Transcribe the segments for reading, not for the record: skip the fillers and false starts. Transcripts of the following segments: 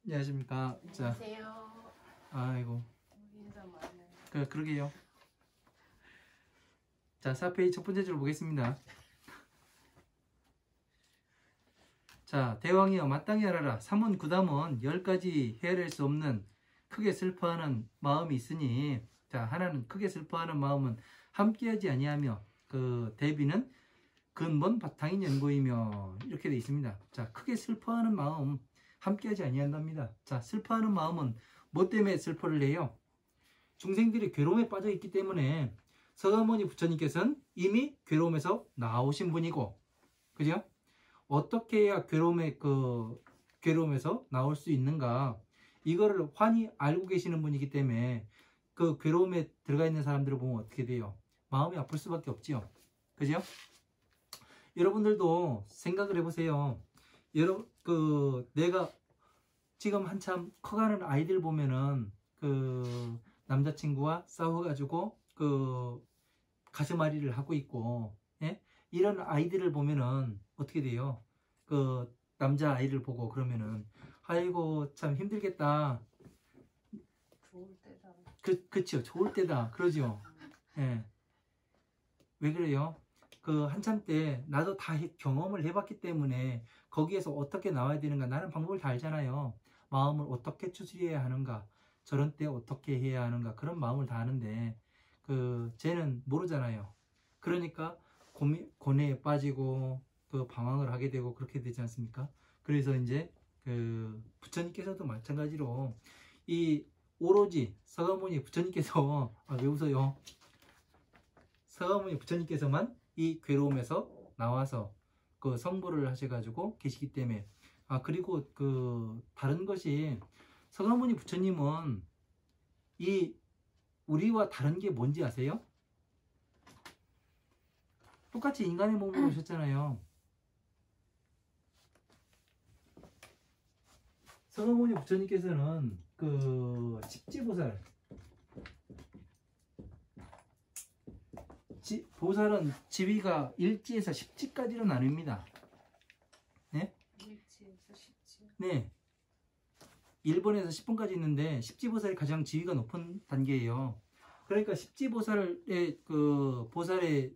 안녕하십니까. 자, 안녕하세요. 아이고. 인사 많네. 그러게요. 자, 4페이지 첫 번째 줄 보겠습니다. 자, 대왕이여 마땅히 알아라. 삼은 구담은 10가지 헤아릴 수 없는 크게 슬퍼하는 마음이 있으니, 자, 하나는 크게 슬퍼하는 마음은 함께하지 아니하며, 그 대비는 근본 바탕인 연고이며, 이렇게 되어 있습니다. 자, 크게 슬퍼하는 마음 함께하지 아니한답니다. 자, 슬퍼하는 마음은 뭐 때문에 슬퍼를 해요? 중생들이 괴로움에 빠져 있기 때문에 서가모니 부처님께서는 이미 괴로움에서 나오신 분이고, 그죠? 어떻게 해야 괴로움에서 나올 수 있는가? 이거를 환히 알고 계시는 분이기 때문에 그 괴로움에 들어가 있는 사람들을 보면 어떻게 돼요? 마음이 아플 수밖에 없지요. 그죠? 여러분들도 생각을 해보세요. 내가 지금 한참 커가는 아이들 보면은 남자친구와 싸워가지고 가슴앓이를 하고 있고, 예? 이런 아이들을 보면은 어떻게 돼요? 남자 아이를 보고 그러면은 아이고 참 힘들겠다. 좋을 때다. 그쵸, 좋을 때다 그러죠. 예. 왜 그래요? 한참 때 나도 다 경험을 해봤기 때문에 거기에서 어떻게 나와야 되는가, 나는 방법을 다 알잖아요. 마음을 어떻게 추스려야 하는가, 저런 때 어떻게 해야 하는가, 그런 마음을 다 아는데 쟤는 모르잖아요. 그러니까 고뇌에 빠지고 방황을 하게 되고 그렇게 되지 않습니까? 그래서 이제 부처님께서도 마찬가지로 이 오로지 서가모니 부처님께서 왜 웃어요? 서가모니 부처님께서만 이 괴로움에서 나와서 성불을 하셔가지고 계시기 때문에, 그리고 다른 것이, 서가모니 부처님은 이 우리와 다른 게 뭔지 아세요? 똑같이 인간의 몸으로 오셨잖아요. 서가모니 부처님께서는 십지보살, 보살은 지위가 1지에서 10지까지로 나뉩니다. 네? 1지에서 10지. 네. 1번에서 10번까지 있는데 10지보살이 가장 지위가 높은 단계예요. 그러니까 10지보살의 보살의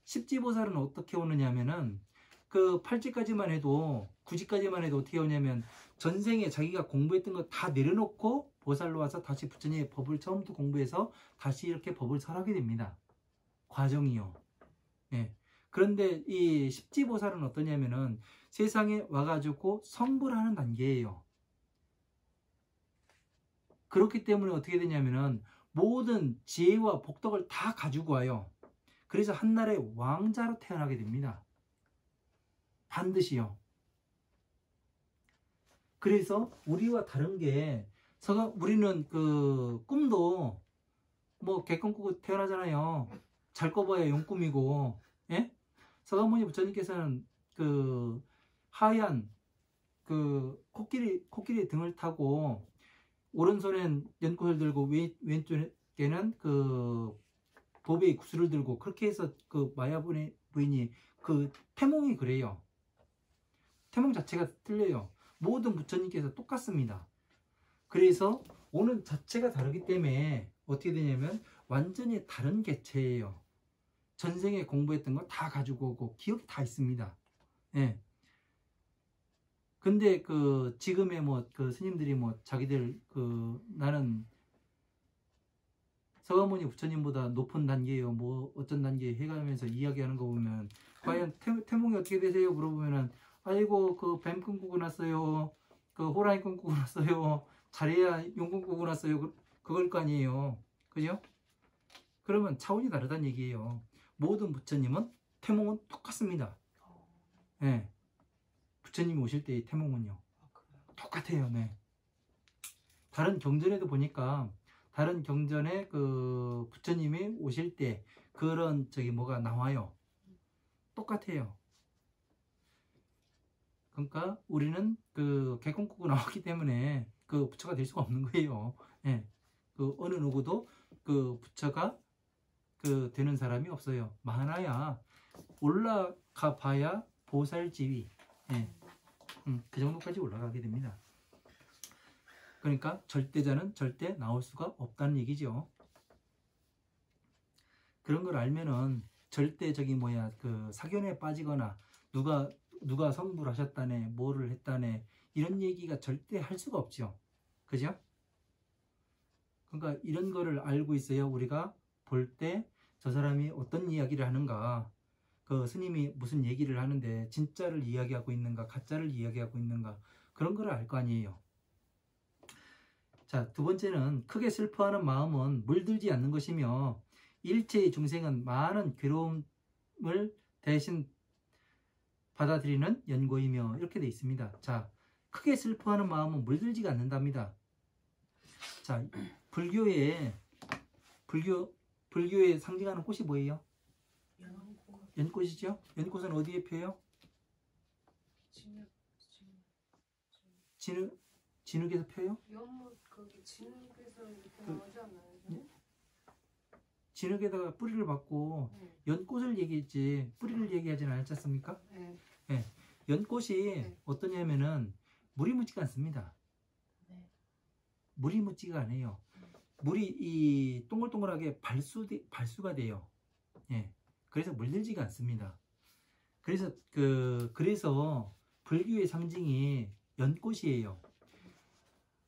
10지보살은 어떻게 오느냐 하면은 8지까지만 해도, 9지까지만 해도 어떻게 오냐면 전생에 자기가 공부했던 거 다 내려놓고 보살로 와서 다시 부처님의 법을 처음부터 공부해서 다시 이렇게 법을 설하게 됩니다. 과정이요. 네. 그런데 이 십지보살은 어떠냐면은 세상에 와가지고 성불하는 단계예요. 그렇기 때문에 어떻게 되냐면은 모든 지혜와 복덕을 다 가지고 와요. 그래서 한나라의 왕자로 태어나게 됩니다. 반드시요. 그래서 우리와 다른 게, 우리는 꿈도 뭐 객관 꾸고 태어나잖아요. 잘 꿔봐야 용꿈이고, 예? 서가모니 부처님께서는 하얀 코끼리 등을 타고 오른손엔 연꽃을 들고 왼쪽에는 보배의 구슬을 들고, 그렇게 해서 마야 부인이 태몽이 그래요. 태몽 자체가 틀려요. 모든 부처님께서 똑같습니다. 그래서 오는 자체가 다르기 때문에 어떻게 되냐면 완전히 다른 개체예요. 전생에 공부했던 거 다 가지고 오고 기억이 다 있습니다. 예. 근데 지금의 스님들이 자기들 나는 서가모니 부처님보다 높은 단계예요, 어떤 단계 해가면서 이야기하는 거 보면, 과연 태몽이 어떻게 되세요? 물어보면은 아이고 뱀 꿈꾸고 났어요, 호랑이 꿈꾸고 났어요, 잘해야 용 꿈꾸고 났어요, 그걸 거 아니에요. 그죠? 그러면 차원이 다르다는 얘기예요. 모든 부처님은 태몽은 똑같습니다. 네. 부처님이 오실 때의 태몽은요, 똑같아요. 네. 다른 경전에도 보니까, 다른 경전에 부처님이 오실 때 그런 뭐가 나와요. 똑같아요. 그러니까 우리는 객관 꾸고 나왔기 때문에 부처가 될 수가 없는 거예요. 예. 어느 누구도 부처가 되는 사람이 없어요. 많아야 올라가 봐야 보살지위, 예. 그 정도까지 올라가게 됩니다. 그러니까 절대자는 절대 나올 수가 없다는 얘기죠. 그런 걸 알면은 절대 그 사견에 빠지거나 누가 성불 하셨다네, 뭐를 했다네, 이런 얘기가 절대 할 수가 없죠. 그죠? 그러니까 이런 거를 알고 있어야 우리가 볼 때 저 사람이 어떤 이야기를 하는가, 그 스님이 무슨 얘기를 하는데 진짜를 이야기하고 있는가, 가짜를 이야기하고 있는가, 그런 거를 알 거 아니에요. 자, 두 번째는 크게 슬퍼하는 마음은 물들지 않는 것이며 일체의 중생은 많은 괴로움을 대신 받아들이는 연고이며, 이렇게 되어 있습니다. 자, 크게 슬퍼하는 마음은 물들지가 않는답니다. 자, 불교에 상징하는 꽃이 뭐예요? 연꽃이죠? 연꽃은 어디에 펴요? 진흙에서 펴요? 연못 거기 진흙에서 이렇게 나오지 않나요? 진흙에다가 뿌리를 받고 연꽃을 얘기했지 뿌리를 얘기하지는 않지 않습니까? 네. 네. 연꽃이 어떠냐면은 물이 묻지가 않습니다. 물이 묻지가 않아요. 물이 이 동글동글하게 발수가 돼요. 예. 그래서 물들지가 않습니다. 그래서 불교의 상징이 연꽃이에요.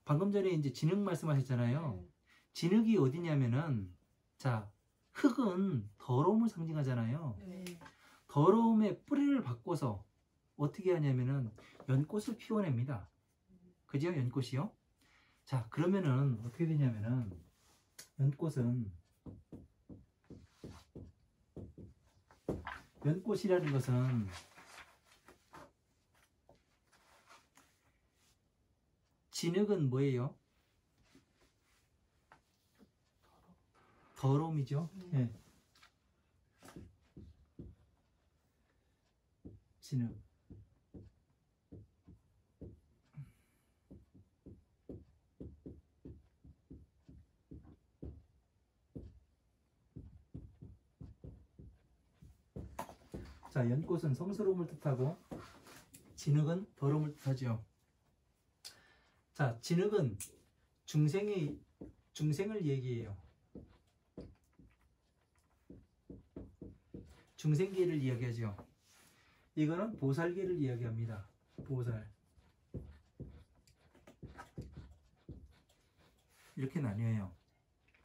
방금 전에 이제 진흙 말씀하셨잖아요. 진흙이 어디냐면은, 자, 흙은 더러움을 상징하잖아요. 더러움에 뿌리를 바꿔서 어떻게 하냐면은 연꽃을 피워냅니다. 그죠? 연꽃이요. 자, 그러면은 어떻게 되냐면은 연꽃이라는 것은 진흙은 뭐예요? 더러움이죠. 네. 진흙. 자, 연꽃은 성스러움을 뜻하고 진흙은 더러움을 뜻하죠. 자, 진흙은 중생을 얘기해요. 중생계를 이야기하죠. 이거는 보살계를 이야기합니다. 보살. 이렇게 나뉘어요.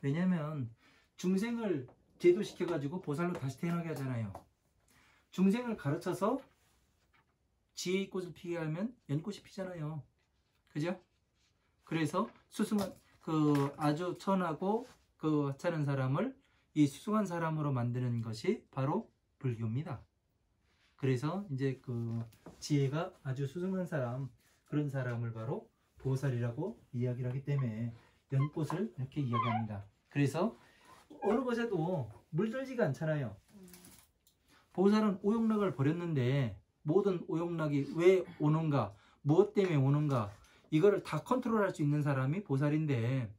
왜냐면 중생을 제도시켜가지고 보살로 다시 태어나게 하잖아요. 중생을 가르쳐서 지혜의 꽃을 피게 하면 연꽃이 피잖아요. 그죠? 그래서 아주 천하고 하찮은 사람을 이 수승한 사람으로 만드는 것이 바로 불교입니다. 그래서 이제 지혜가 아주 수승한 사람, 그런 사람을 바로 보살이라고 이야기를 하기 때문에 연꽃을 이렇게 이야기합니다. 그래서 어느 것에도 물들지가 않잖아요. 보살은 오용락을 버렸는데 모든 오용락이 왜 오는가, 무엇 때문에 오는가, 이거를 다 컨트롤할 수 있는 사람이 보살인데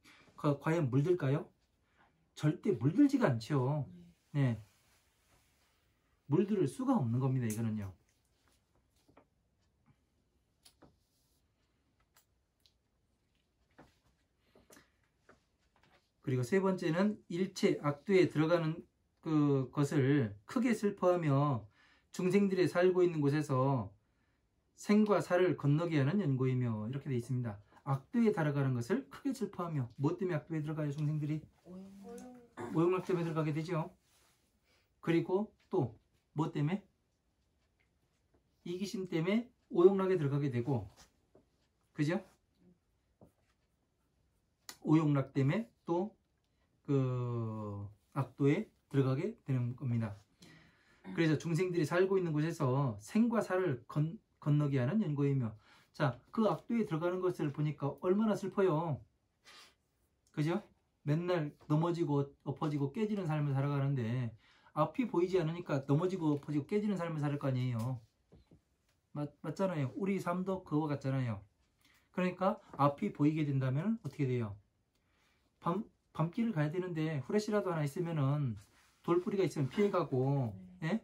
과연 물들까요? 절대 물들지가 않죠. 네. 물들을 수가 없는 겁니다. 이거는요. 그리고 세 번째는 일체 악도에 들어가는 것을 크게 슬퍼하며 중생들이 살고 있는 곳에서 생과 사를 건너게 하는 연고이며, 이렇게 되어 있습니다. 악도에 달아가는 것을 크게 슬퍼하며, 무엇 때문에 악도에 들어가요? 중생들이 오용락 때문에 들어가게 되죠. 그리고 또 무엇 때문에? 이기심 때문에 오용락에 들어가게 되고, 그죠? 오용락 때문에 또 악도에 들어가게 되는 겁니다. 그래서 중생들이 살고 있는 곳에서 생과 사를 건너게 하는 연고이며, 자, 그 악도에 들어가는 것을 보니까 얼마나 슬퍼요. 그죠? 맨날 넘어지고 엎어지고 깨지는 삶을 살아가는데 앞이 보이지 않으니까 넘어지고 엎어지고 깨지는 삶을 살 거 아니에요. 맞잖아요. 우리 삶도 그거 같잖아요. 그러니까 앞이 보이게 된다면 어떻게 돼요? 밤길을 가야 되는데 후레쉬라도 하나 있으면은, 돌뿌리가 있으면 피해가고, 예?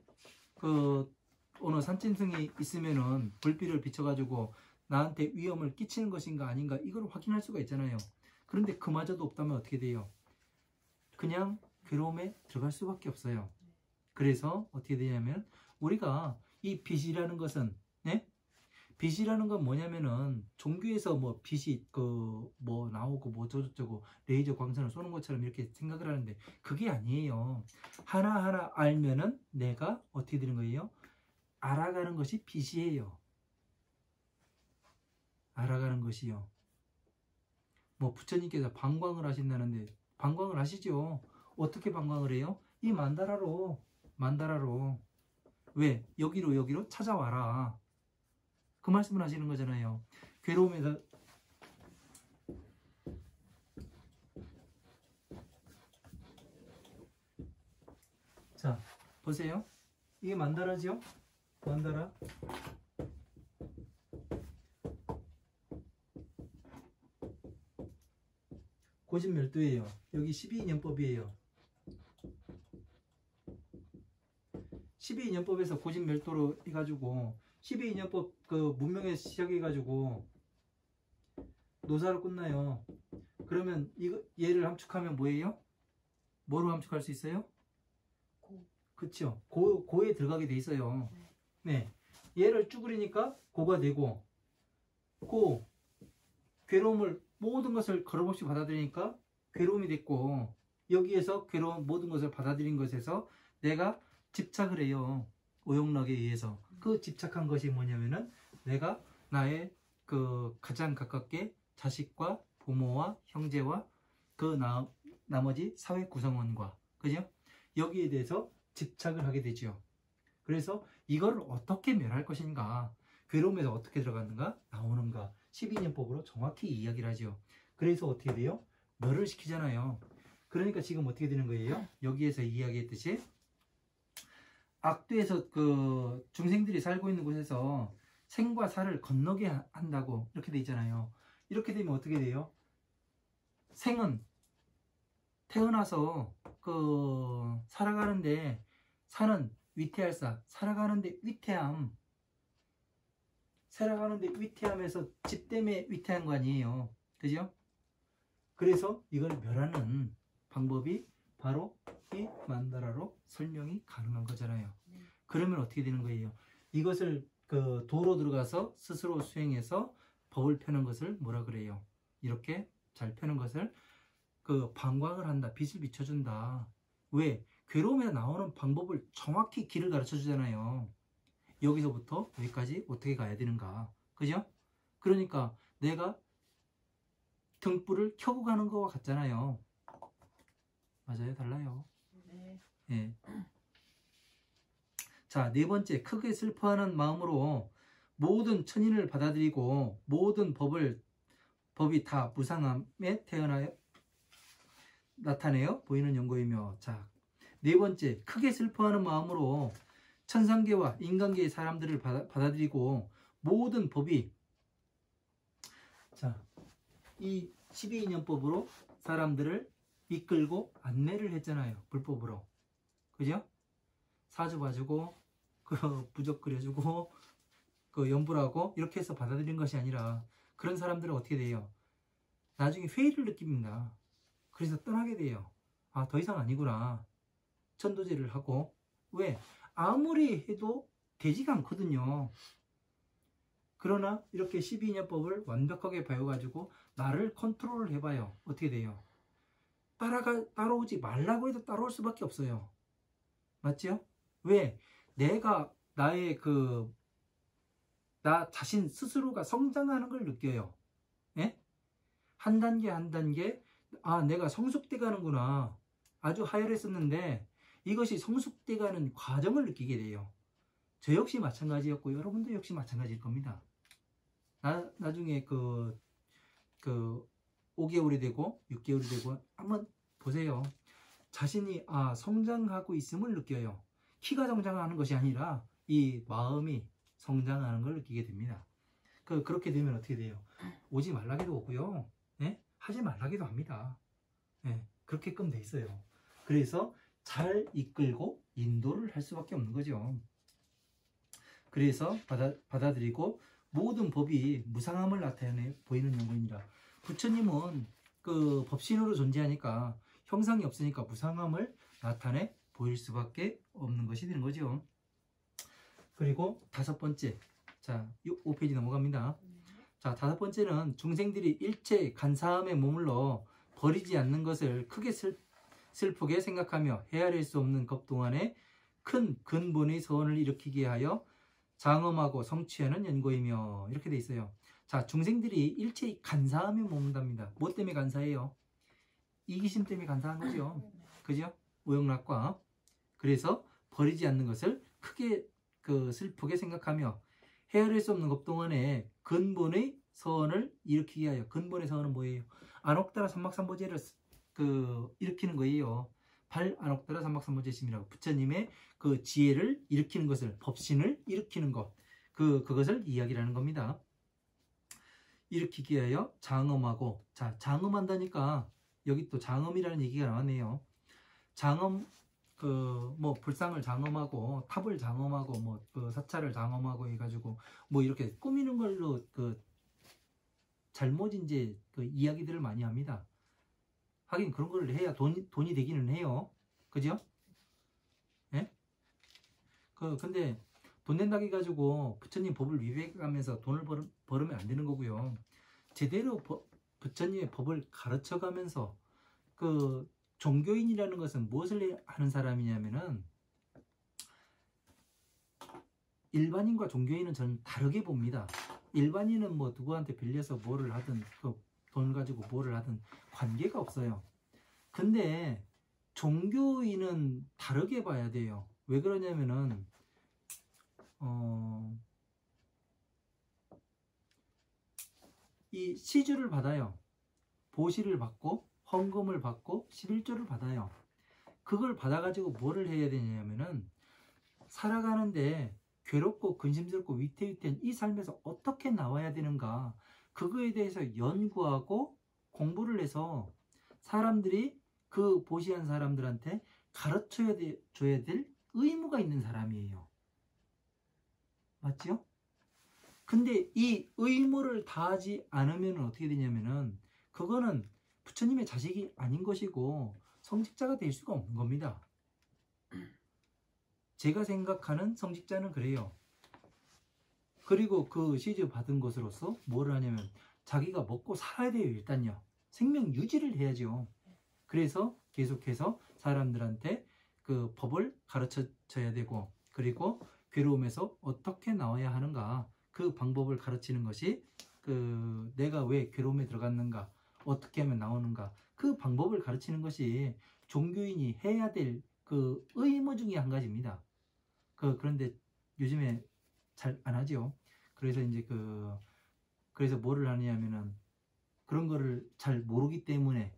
어느 산짐승이 있으면은 불빛을 비춰가지고 나한테 위험을 끼치는 것인가 아닌가 이걸 확인할 수가 있잖아요. 그런데 그마저도 없다면 어떻게 돼요? 그냥 괴로움에 들어갈 수밖에 없어요. 그래서 어떻게 되냐면 우리가 이 빛이라는 것은 네? 빛이라는 건 뭐냐면은 종교에서 뭐 빛이 그 뭐 나오고 뭐 저쩌고 레이저 광선을 쏘는 것처럼 이렇게 생각을 하는데 그게 아니에요. 하나하나 알면은 내가 어떻게 되는 거예요? 알아가는 것이 빛이에요. 알아가는 것이요. 뭐 부처님께서 방광을 하신다는데 방광을 하시죠. 어떻게 방광을 해요? 이 만다라로 왜? 여기로 찾아와라. 그 말씀을 하시는 거잖아요. 괴로움에서 자 보세요. 이게 만다라죠? 만다라. 고진멸도예요. 여기 12인연법이에요. 12인연법에서 고진멸도로 해가지고 12인연법 그 문명에서 시작해가지고 노사로 끝나요. 그러면 이거 얘를 함축하면 뭐예요? 뭐로 함축할 수 있어요? 고. 그쵸? 고에 들어가게 돼 있어요. 네. 얘를 쭈그리니까 고가 되고 고 괴로움을 모든 것을 걸음없이 받아들이니까 괴로움이 됐고 여기에서 괴로운 모든 것을 받아들인 것에서 내가 집착을 해요. 오용락에 의해서. 그 집착한 것이 뭐냐면은 내가 나의 그 가장 가깝게 자식과 부모와 형제와 그 나머지 사회 구성원과 그죠? 여기에 대해서 집착을 하게 되죠. 그래서 이걸 어떻게 멸할 것인가, 괴로움에서 어떻게 들어가는가, 나오는가 12년법으로 정확히 이야기를 하죠. 그래서 어떻게 돼요? 멸을 시키잖아요. 그러니까 지금 어떻게 되는 거예요? 여기에서 이야기했듯이 악도에서 그 중생들이 살고 있는 곳에서 생과 사를 건너게 한다고 이렇게 돼 있잖아요. 이렇게 되면 어떻게 돼요? 생은 태어나서 그 살아가는데, 사는 위태할사, 살아가는데 위태함, 살아가는데 위태함에서 집 때문에 위태한 거 아니에요. 그죠? 그래서 이걸 멸하는 방법이 바로 이 만다라로 설명이 가능한 거잖아요. 그러면 어떻게 되는 거예요? 이것을 그 도로 들어가서 스스로 수행해서 법을 펴는 것을 뭐라 그래요? 이렇게 잘 펴는 것을 그 방광을 한다, 빛을 비춰준다. 왜? 괴로움에 나오는 방법을 정확히 길을 가르쳐 주잖아요. 여기서부터 여기까지 어떻게 가야 되는가. 그죠? 그러니까 내가 등불을 켜고 가는 거와 같잖아요. 맞아요? 달라요. 네. 예. 자, 네 번째, 크게 슬퍼하는 마음으로 모든 천인을 받아들이고 모든 법이 다 무상함에 나타내어 보이는 연고이며. 자, 네 번째, 크게 슬퍼하는 마음으로 천상계와 인간계의 사람들을 받아들이고 모든 법이, 자, 이 12인연법으로 사람들을 이끌고 안내를 했잖아요. 불법으로. 그죠? 사주 봐주고 그 부적 그려주고 그 연불하고 이렇게 해서 받아들인 것이 아니라 그런 사람들은 어떻게 돼요? 나중에 회의를 느낍니다. 그래서 떠나게 돼요. 아, 더 이상 아니구나. 천도제를 하고. 왜? 아무리 해도 되지가 않거든요. 그러나 이렇게 12인연법을 완벽하게 배워가지고 나를 컨트롤을 해봐요. 어떻게 돼요? 따라오지 말라고 해도 따라올 수밖에 없어요. 맞죠? 왜? 내가 나의 나 자신 스스로가 성장하는 걸 느껴요. 예? 한 단계 한 단계, 아, 내가 성숙돼 가는구나. 아주 하열했었는데 이것이 성숙돼 가는 과정을 느끼게 돼요. 저 역시 마찬가지였고 여러분도 역시 마찬가지일 겁니다. 나중에 5개월이 되고 6개월이 되고 한번 보세요. 자신이 성장하고 있음을 느껴요. 키가 성장하는 것이 아니라 이 마음이 성장하는 걸 느끼게 됩니다. 그렇게 되면 어떻게 돼요? 오지 말라기도 오고요. 네? 하지 말라기도 합니다. 네, 그렇게끔 돼 있어요. 그래서 잘 이끌고 인도를 할 수밖에 없는 거죠. 그래서 받아들이고 모든 법이 무상함을 나타내 보이는 용어입니다. 부처님은 그 법신으로 존재하니까 형상이 없으니까 무상함을 나타내 보일 수밖에 없는 것이 되는 거죠. 그리고 다섯 번째, 자 5페이지 넘어갑니다. 자 다섯 번째는 중생들이 일체 간사함에 머물러 버리지 않는 것을 크게 슬프게 생각하며 헤아릴 수 없는 겁 동안에 큰 근본의 서원을 일으키게 하여 장엄하고 성취하는 연고이며, 이렇게 돼 있어요. 자 중생들이 일체 간사함에 머문답니다. 뭐 때문에 간사해요? 이기심 때문에 간사한 거죠. 그죠? 오영락과. 그래서 버리지 않는 것을 크게 슬프게 생각하며 헤아릴 수 없는 겁 동안에 근본의 서원을 일으키게 하여. 근본의 서원은 뭐예요? 안옥다라 삼막삼보제를 일으키는 거예요. 발안옥다라 삼막삼보제심이라고, 부처님의 그 지혜를 일으키는 것을, 법신을 일으키는 것, 그것을 이야기하는 겁니다. 일으키게 하여 장엄하고. 자 장엄한다니까 여기 또 장엄이라는 얘기가 나왔네요. 장엄, 뭐 불상을 장엄하고 탑을 장엄하고 뭐 사찰을 장엄하고 해가지고 뭐 이렇게 꾸미는 걸로 잘못 이제 이야기들을 많이 합니다. 하긴 그런 걸 해야 돈이 되기는 해요. 그죠? 예? 근데 돈 낸다고 해가지고 부처님 법을 위배하면서 돈을 벌으면 안 되는 거고요. 제대로 부처님의 법을 가르쳐 가면서 종교인이라는 것은 무엇을 하는 사람이냐면은, 일반인과 종교인은 저는 다르게 봅니다. 일반인은 뭐 누구한테 빌려서 뭐를 하든 돈 가지고 뭐를 하든 관계가 없어요. 근데 종교인은 다르게 봐야 돼요. 왜 그러냐면은 이 시주를 받아요. 보시를 받고 헌금을 받고 11조를 받아요. 그걸 받아가지고 뭐를 해야 되냐면은, 살아가는데 괴롭고 근심스럽고 위태위태한 이 삶에서 어떻게 나와야 되는가, 그거에 대해서 연구하고 공부를 해서 사람들이 그 보시한 사람들한테 가르쳐야 줘야 될 의무가 있는 사람이에요. 맞죠? 근데 이 의무를 다하지 않으면 어떻게 되냐면은, 그거는 부처님의 자식이 아닌 것이고 성직자가 될 수가 없는 겁니다. 제가 생각하는 성직자는 그래요. 그리고 그 시주 받은 것으로서 뭐를 하냐면 자기가 먹고 살아야 돼요. 일단요. 생명 유지를 해야죠. 그래서 계속해서 사람들한테 그 법을 가르쳐 줘야 되고, 그리고 괴로움에서 어떻게 나와야 하는가, 그 방법을 가르치는 것이 내가 왜 괴로움에 들어갔는가, 어떻게 하면 나오는가, 그 방법을 가르치는 것이 종교인이 해야 될 그 의무 중에 한 가지입니다. 그런데 요즘에 잘 안 하죠. 그래서 이제 그래서 뭐를 하냐면은, 그런 거를 잘 모르기 때문에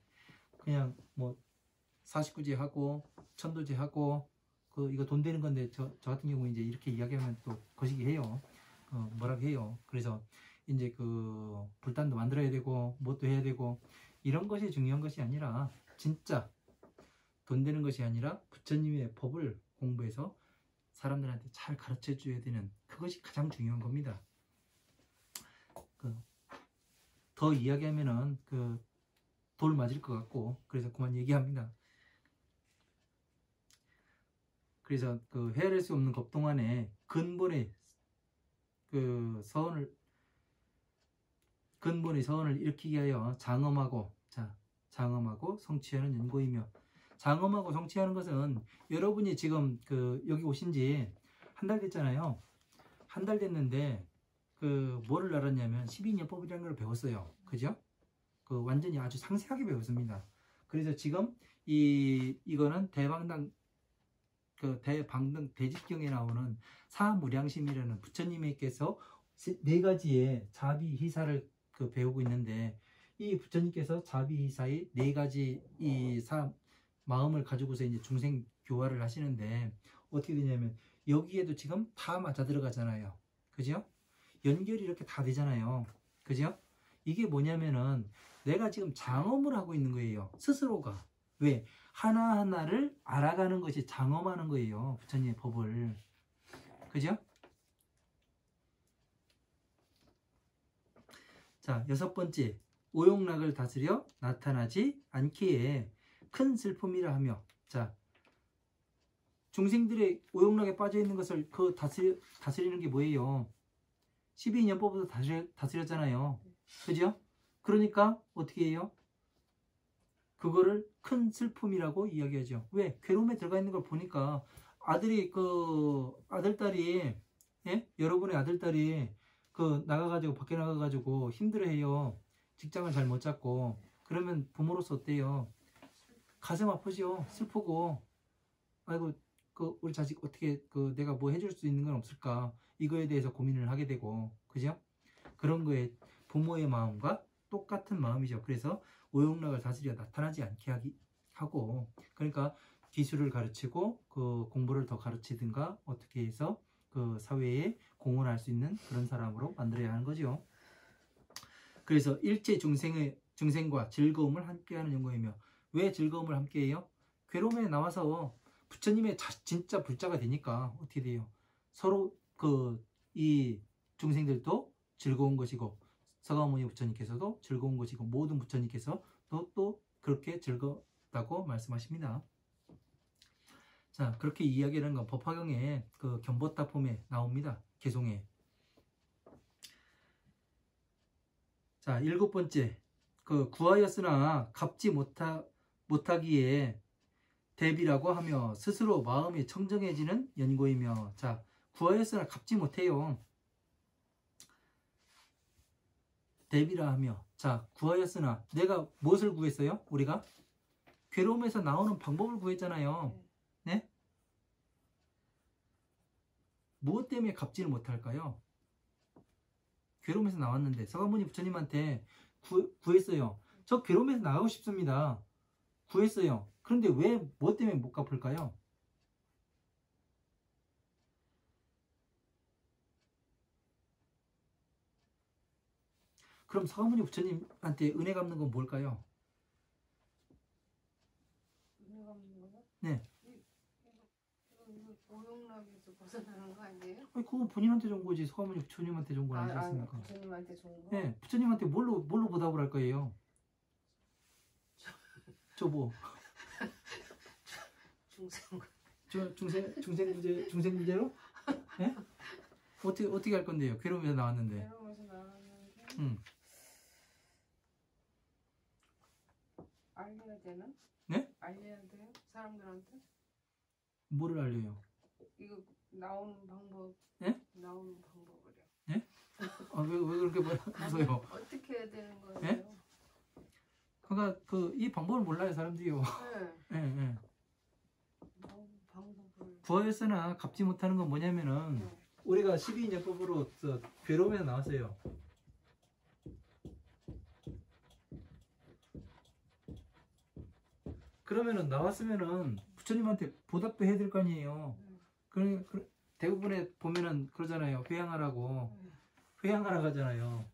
그냥 뭐 49제 하고 천도제 하고 이거 돈 되는 건데, 저 같은 경우 이제 이렇게 이야기하면 또 거시기 해요. 뭐라고 해요. 그래서 이제 불단도 만들어야 되고 뭣도 해야 되고, 이런 것이 중요한 것이 아니라, 진짜 돈 되는 것이 아니라 부처님의 법을 공부해서 사람들한테 잘 가르쳐 줘야 되는, 그것이 가장 중요한 겁니다. 더 이야기하면은 돌 맞을 것 같고, 그래서 그만 얘기합니다. 그래서 헤아릴 수 없는 겁 동안에 근본의 서원을 일으키게 하여 장엄하고 성취하는 연고이며. 장엄하고 성취하는 것은, 여러분이 지금 여기 오신 지 한 달 됐잖아요. 한 달 됐는데 뭐를 알았냐면 12년법이라는 걸 배웠어요. 그죠? 완전히 아주 상세하게 배웠습니다. 그래서 지금 이거는 대방당 대집경에 나오는 사무량심이라는, 부처님께서 4가지의 자비희사를 배우고 있는데, 이 부처님께서 자비희사의 4가지 마음을 가지고서 이제 중생 교화를 하시는데, 어떻게 되냐면 여기에도 지금 다 맞아 들어가잖아요. 그죠? 연결이 이렇게 다 되잖아요. 그죠? 이게 뭐냐면은 내가 지금 장엄을 하고 있는 거예요. 스스로가. 왜? 하나하나를 알아가는 것이 장엄하는 거예요. 부처님의 법을. 그죠? 자, 6번째. 오용락을 다스려 나타나지 않기에 큰 슬픔이라 하며. 자, 중생들의 오용락에 빠져 있는 것을 그 다스리는 게 뭐예요? 12인연법으로 다스렸잖아요. 그죠? 그러니까 어떻게 해요? 그거를 큰 슬픔이라고 이야기하죠. 왜? 괴로움에 들어가 있는 걸 보니까 아들이 아들딸이, 예? 여러분의 아들딸이 나가가지고 밖에 나가가지고 힘들어해요. 직장을 잘 못 잡고. 그러면 부모로서 어때요? 가슴 아프죠. 슬프고, 아이고 우리 자식 어떻게 내가 뭐 해줄 수 있는 건 없을까? 이거에 대해서 고민을 하게 되고, 그죠? 그런 거에 부모의 마음과 똑같은 마음이죠. 그래서 오용락을 다스려 나타나지 않게 하고, 그러니까 기술을 가르치고 공부를 더 가르치든가 어떻게 해서 사회에 공헌할 수 있는 그런 사람으로 만들어야 하는 거죠. 그래서 일체 중생과 즐거움을 함께하는 연고이며. 왜 즐거움을 함께해요? 괴로움에 나와서 부처님의 진짜 불자가 되니까 어떻게 돼요? 서로 이 중생들도 즐거운 것이고, 서가모니 부처님께서도 즐거운 것이고, 모든 부처님께서 또 그렇게 즐겁다고 말씀하십니다. 자, 그렇게 이야기하는 건 법화경에 견보타폼에 나옵니다. 개송에. 자, 7번째. 구하였으나 갚지 못하기에 대비라고 하며 스스로 마음이 청정해지는 연고이며. 자, 구하였으나 갚지 못해요. 대비라 하며. 자, 구하였으나 내가 무엇을 구했어요? 우리가 괴로움에서 나오는 방법을 구했잖아요. 네? 무엇 때문에 갚지를 못할까요? 괴로움에서 나왔는데 서가모니 부처님한테 구했어요. 저 괴로움에서 나가고 싶습니다. 구했어요. 그런데 왜 무엇 때문에 못 갚을까요? 그럼 서가모니 부처님한테 은혜 갚는 건 뭘까요? 은혜 갚는 거요? 네. 이거 오용락에서 벗어나는 거 아니에요? 아니, 그건 본인한테 준 거지. 서가모니 부처님한테 준 건 아니겠습니까? 부처님한테 준 거? 네. 부처님한테 뭘로 보답을 할 거예요? 저 뭐? 중생 문제로? 네? 어떻게 할 건데요? 괴로움에서 나왔는데. 괴로움에서 나왔는데. 알려야 되나? 네? 알려야 돼요? 사람들한테? 뭐를 알려요? 이거 나오는 방법. 네? 나오는 방법을요. 네? 아, 왜 그렇게 무서워요? 어떻게 해야 되는 거예요? 네? 그러니까 이 방법을 몰라요, 사람들이요. 네. 네, 네. 방법을. 구하였으나 갚지 못하는 건 뭐냐면은, 네. 우리가 12인연법으로 괴로움에서 나왔어요. 그러면은 나왔으면은 부처님한테 보답도 해야 될 거 아니에요. 대부분에 보면은 그러잖아요. 회양하라고. 회양하라고 하잖아요.